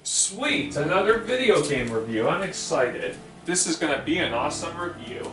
Sweet, another video game review. I'm excited. This is going to be an awesome review.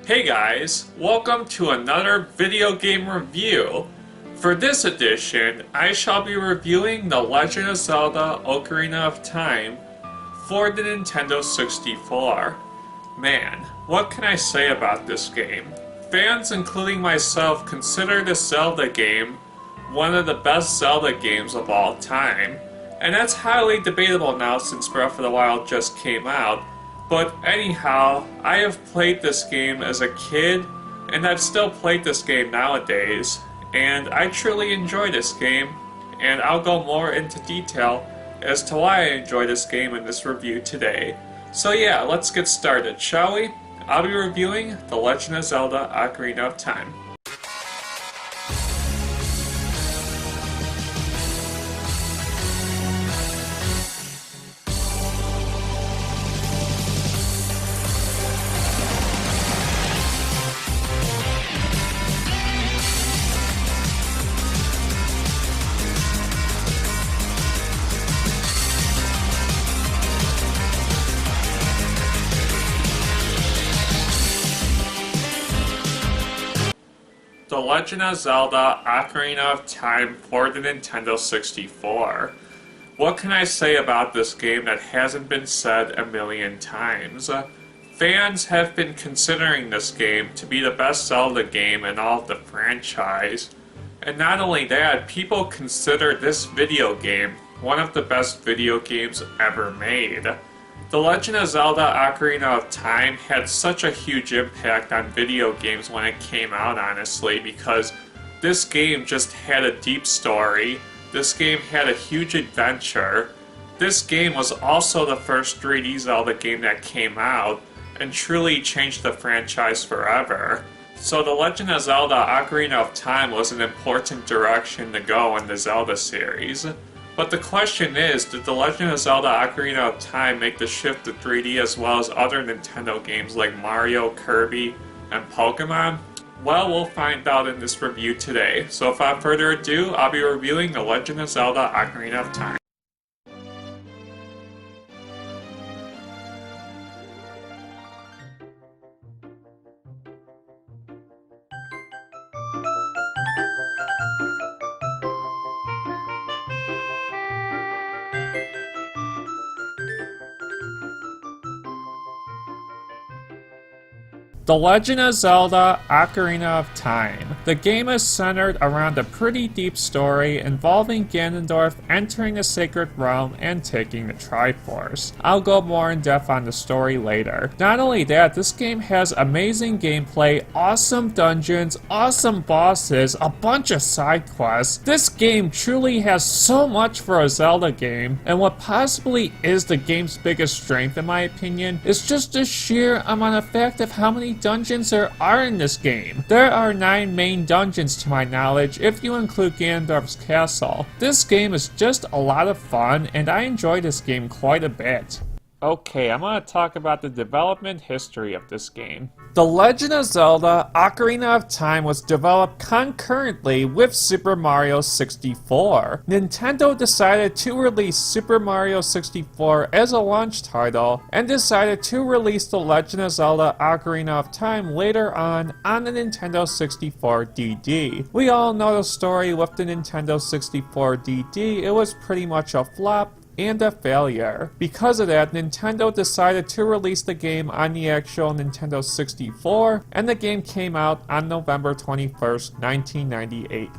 Hey guys, welcome to another video game review. For this edition, I shall be reviewing The Legend of Zelda Ocarina of Time for the Nintendo 64. Man, what can I say about this game? Fans, including myself, consider this Zelda game one of the best Zelda games of all time. And that's highly debatable now since Breath of the Wild just came out. But anyhow, I have played this game as a kid, and I've still played this game nowadays. And I truly enjoy this game, and I'll go more into detail as to why I enjoy this game in this review today. So yeah, let's get started, shall we? I'll be reviewing The Legend of Zelda Ocarina of Time. The Legend of Zelda Ocarina of Time for the Nintendo 64. What can I say about this game that hasn't been said a million times? Fans have been considering this game to be the best Zelda game in all of the franchise. And not only that, people consider this video game one of the best video games ever made. The Legend of Zelda Ocarina of Time had such a huge impact on video games when it came out, honestly, because this game just had a deep story, this game had a huge adventure, this game was also the first 3D Zelda game that came out, and truly changed the franchise forever. So The Legend of Zelda Ocarina of Time was an important direction to go in the Zelda series. But the question is, did The Legend of Zelda Ocarina of Time make the shift to 3D as well as other Nintendo games like Mario, Kirby, and Pokemon? Well, we'll find out in this review today. So without further ado, I'll be reviewing The Legend of Zelda Ocarina of Time. The Legend of Zelda Ocarina of Time. The game is centered around a pretty deep story involving Ganondorf entering the Sacred Realm and taking the Triforce. I'll go more in depth on the story later. Not only that, this game has amazing gameplay, awesome dungeons, awesome bosses, a bunch of side quests. This game truly has so much for a Zelda game, and what possibly is the game's biggest strength in my opinion is just the sheer amount of fact of how many dungeons there are in this game. There are 9 main dungeons to my knowledge if you include Ganondorf's castle. This game is just a lot of fun and I enjoy this game quite a bit. Okay, I'm going to talk about the development history of this game. The Legend of Zelda Ocarina of Time was developed concurrently with Super Mario 64. Nintendo decided to release Super Mario 64 as a launch title and decided to release The Legend of Zelda Ocarina of Time later on the Nintendo 64 DD. We all know the story with the Nintendo 64 DD. It was pretty much a flop and a failure. Because of that, Nintendo decided to release the game on the actual Nintendo 64, and the game came out on November 21st, 1998.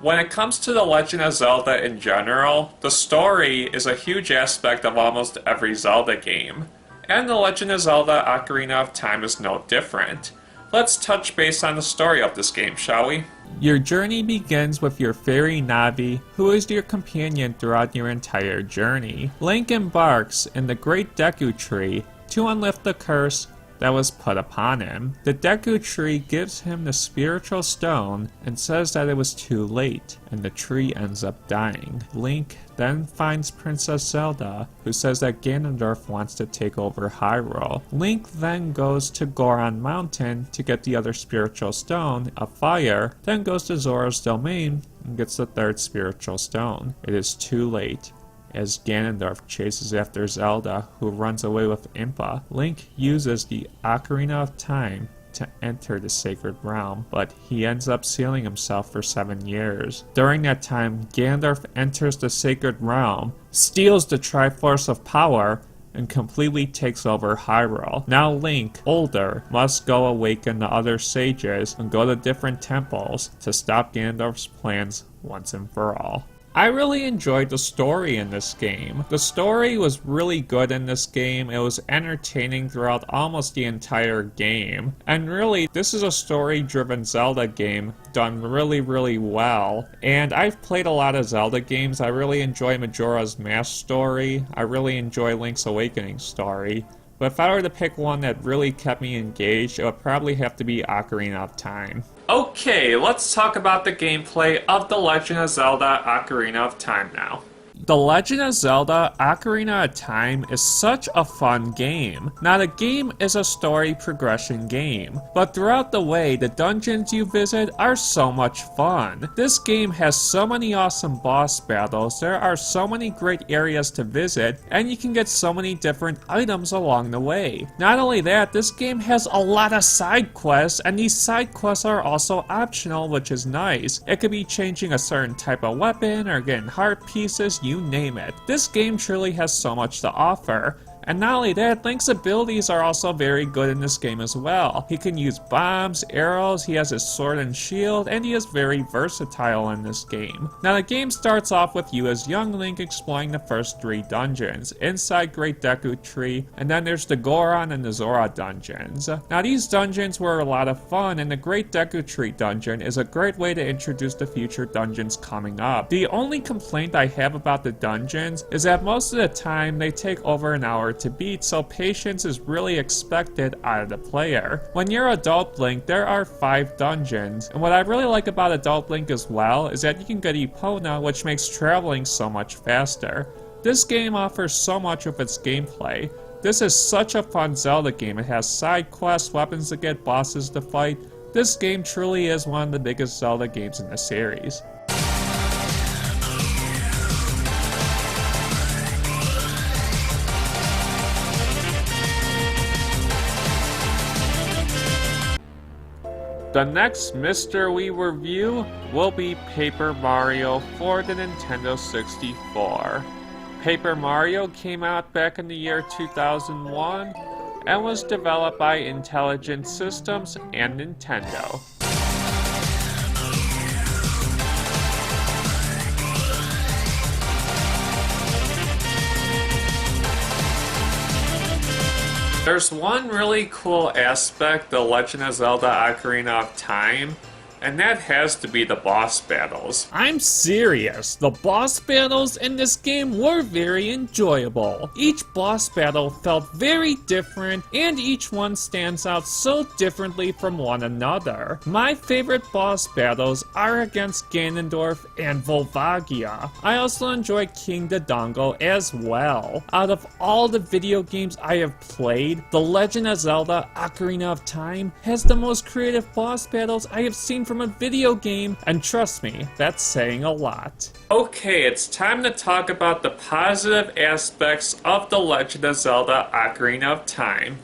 When it comes to The Legend of Zelda in general, the story is a huge aspect of almost every Zelda game, and The Legend of Zelda Ocarina of Time is no different. Let's touch base on the story of this game, shall we? Your journey begins with your fairy Navi, who is your companion throughout your entire journey. Link embarks in the Great Deku Tree to unlift the curse that was put upon him. The Deku Tree gives him the spiritual stone and says that it was too late, and the tree ends up dying. Link then finds Princess Zelda, who says that Ganondorf wants to take over Hyrule. Link then goes to Goron Mountain to get the other spiritual stone, a fire, then goes to Zora's Domain and gets the third spiritual stone. It is too late, As Ganondorf chases after Zelda, who runs away with Impa, Link uses the Ocarina of Time to enter the sacred realm, but he ends up sealing himself for 7 years. During that time, Ganondorf enters the sacred realm, steals the Triforce of Power, and completely takes over Hyrule. Now Link, older, must go awaken the other sages and go to different temples to stop Ganondorf's plans once and for all. I really enjoyed the story in this game. The story was really good in this game. It was entertaining throughout almost the entire game. And really, this is a story-driven Zelda game done really well. And I've played a lot of Zelda games. I really enjoy Majora's Mask story. I really enjoy Link's Awakening story. But if I were to pick one that really kept me engaged, it would probably have to be Ocarina of Time. Okay, let's talk about the gameplay of The Legend of Zelda Ocarina of Time now. The Legend of Zelda Ocarina of Time is such a fun game. Now the game is a story progression game, but throughout the way the dungeons you visit are so much fun. This game has so many awesome boss battles, there are so many great areas to visit, and you can get so many different items along the way. Not only that, this game has a lot of side quests, and these side quests are also optional, which is nice. It could be changing a certain type of weapon or getting heart pieces, you name it. This game truly has so much to offer. And not only that, Link's abilities are also very good in this game as well. He can use bombs, arrows, he has his sword and shield, and he is very versatile in this game. Now the game starts off with you as young Link exploring the first 3 dungeons, inside Great Deku Tree, and then there's the Goron and the Zora dungeons. Now these dungeons were a lot of fun, and the Great Deku Tree dungeon is a great way to introduce the future dungeons coming up. The only complaint I have about the dungeons is that most of the time they take over an hour to beat, so patience is really expected out of the player. When you're Adult Link, there are 5 dungeons, and what I really like about Adult Link as well is that you can get Epona, which makes traveling so much faster. This game offers so much of its gameplay. This is such a fun Zelda game. It has side quests, weapons to get, bosses to fight. This game truly is one of the biggest Zelda games in the series. The next Mr. We review will be Paper Mario for the Nintendo 64. Paper Mario came out back in the year 2001 and was developed by Intelligent Systems and Nintendo. There's one really cool aspect of Legend of Zelda Ocarina of Time, and that has to be the boss battles. I'm serious, the boss battles in this game were very enjoyable. Each boss battle felt very different, and each one stands out so differently from one another. My favorite boss battles are against Ganondorf and Volvagia. I also enjoy King Dodongo as well. Out of all the video games I have played, The Legend of Zelda Ocarina of Time has the most creative boss battles I have seen from a video game, and trust me, that's saying a lot. Okay, it's time to talk about the positive aspects of The Legend of Zelda Ocarina of Time.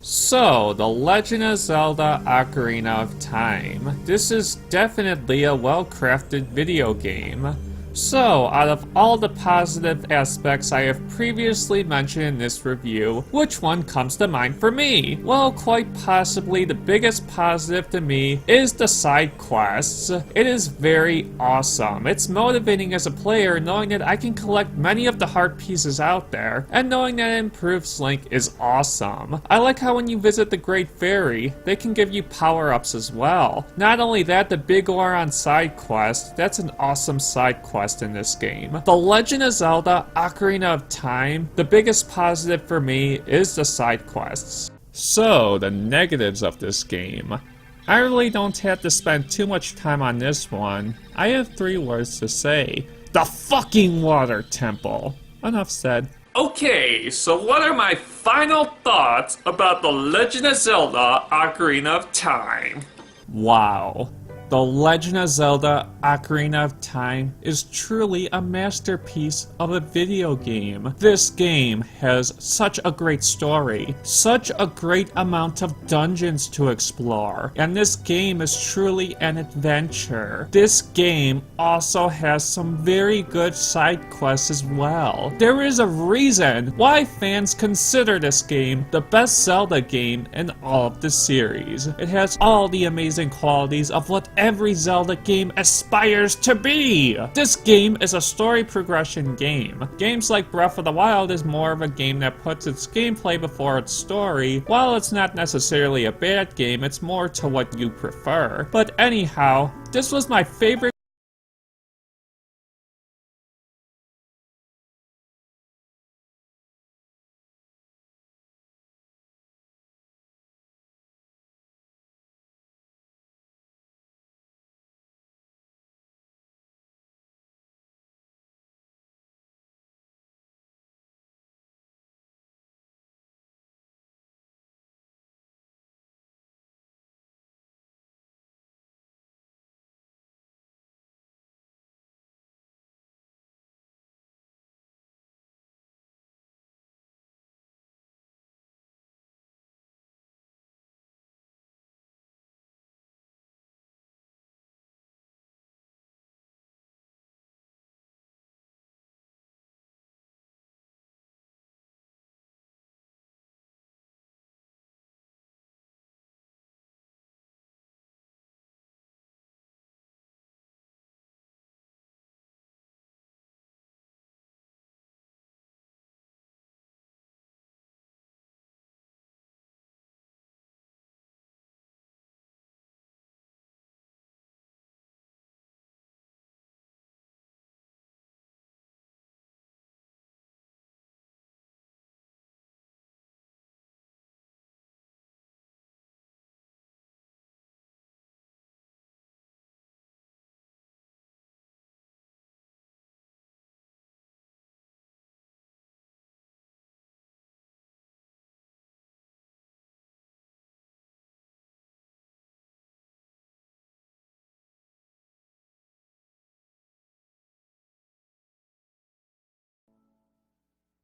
So, The Legend of Zelda Ocarina of Time. This is definitely a well-crafted video game. So, out of all the positive aspects I have previously mentioned in this review, which one comes to mind for me? Well, quite possibly the biggest positive to me is the side quests. It is very awesome. It's motivating as a player knowing that I can collect many of the heart pieces out there, and knowing that it improves Link is awesome. I like how when you visit the Great Fairy, they can give you power-ups as well. Not only that, the Big Goron side quest, that's an awesome side quest in this game. The Legend of Zelda Ocarina of Time, the biggest positive for me is the side quests. So, the negatives of this game. I really don't have to spend too much time on this one. I have 3 words to say. The fucking water temple. Enough said. Okay, so what are my final thoughts about The Legend of Zelda Ocarina of Time? Wow. The Legend of Zelda Ocarina of Time is truly a masterpiece of a video game. This game has such a great story, such a great amount of dungeons to explore, and this game is truly an adventure. This game also has some very good side quests as well. There is a reason why fans consider this game the best Zelda game in all of the series. It has all the amazing qualities of what every Zelda game aspires to be! This game is a story progression game. Games like Breath of the Wild is more of a game that puts its gameplay before its story. While it's not necessarily a bad game, it's more to what you prefer. But anyhow, this was my favorite